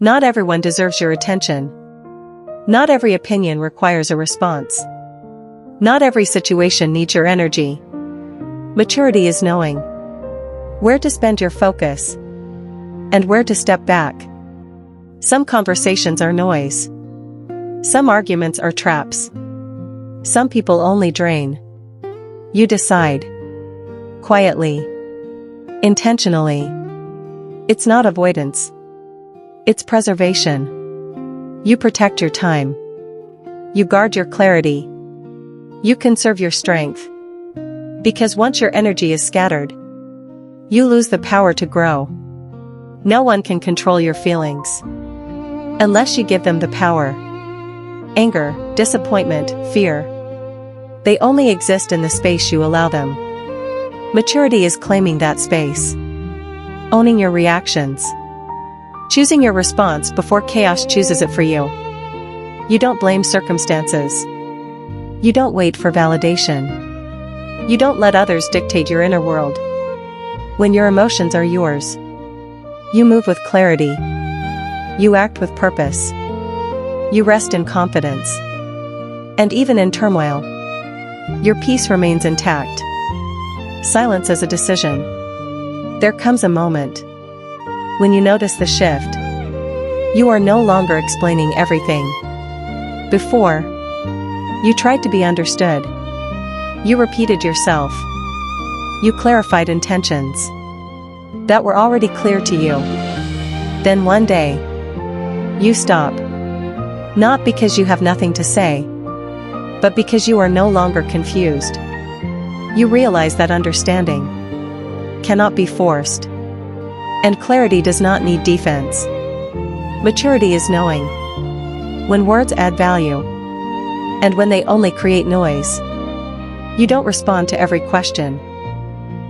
Not everyone deserves your attention. Not every opinion requires a response. Not every situation needs your energy. Maturity is knowing where to spend your focus and where to step back. Some conversations are noise. Some arguments are traps. Some people only drain. You decide. Quietly. Intentionally. It's not avoidance. It's preservation. You protect your time. You guard your clarity. You conserve your strength. Because once your energy is scattered, you lose the power to grow. No one can control your feelings unless you give them the power. Anger, disappointment, fear. They only exist in the space you allow them. Maturity is claiming that space. Owning your reactions. Choosing your response before chaos chooses it for you. You don't blame circumstances. You don't wait for validation. You don't let others dictate your inner world. When your emotions are yours, you move with clarity. You act with purpose. You rest in confidence. And even in turmoil, your peace remains intact. Silence is a decision. There comes a moment when you notice the shift. You are no longer explaining everything. Before, you tried to be understood. You repeated yourself. You clarified intentions that were already clear to you. Then one day, you stop. Not because you have nothing to say, but because you are no longer confused. You realize that understanding cannot be forced, and clarity does not need defense. Maturity is knowing when words add value, and when they only create noise. You don't respond to every question.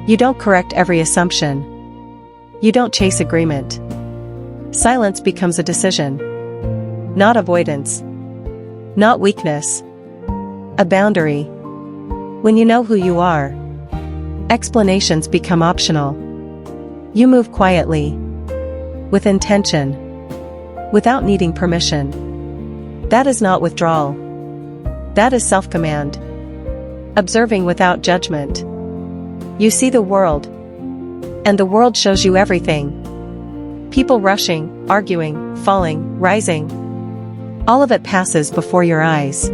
You don't correct every assumption. You don't chase agreement. Silence becomes a decision. Not avoidance. Not weakness. A boundary. When you know who you are, explanations become optional. You move quietly, with intention, without needing permission. That is not withdrawal. That is self-command. Observing without judgment. You see the world, and the world shows you everything. People rushing, arguing, falling, rising. All of it passes before your eyes.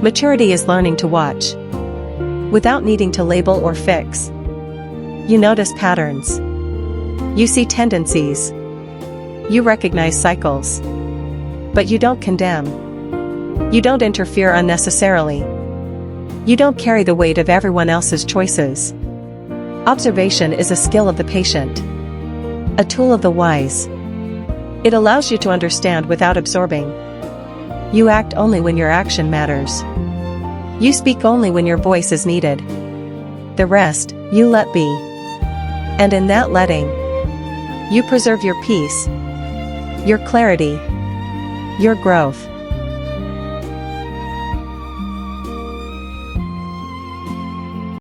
Maturity is learning to watch, without needing to label or fix. You notice patterns. You see tendencies. You recognize cycles. But you don't condemn. You don't interfere unnecessarily. You don't carry the weight of everyone else's choices. Observation is a skill of the patient, a tool of the wise. It allows you to understand without absorbing. You act only when your action matters. You speak only when your voice is needed. The rest, you let be. And in that letting, you preserve your peace, your clarity, your growth.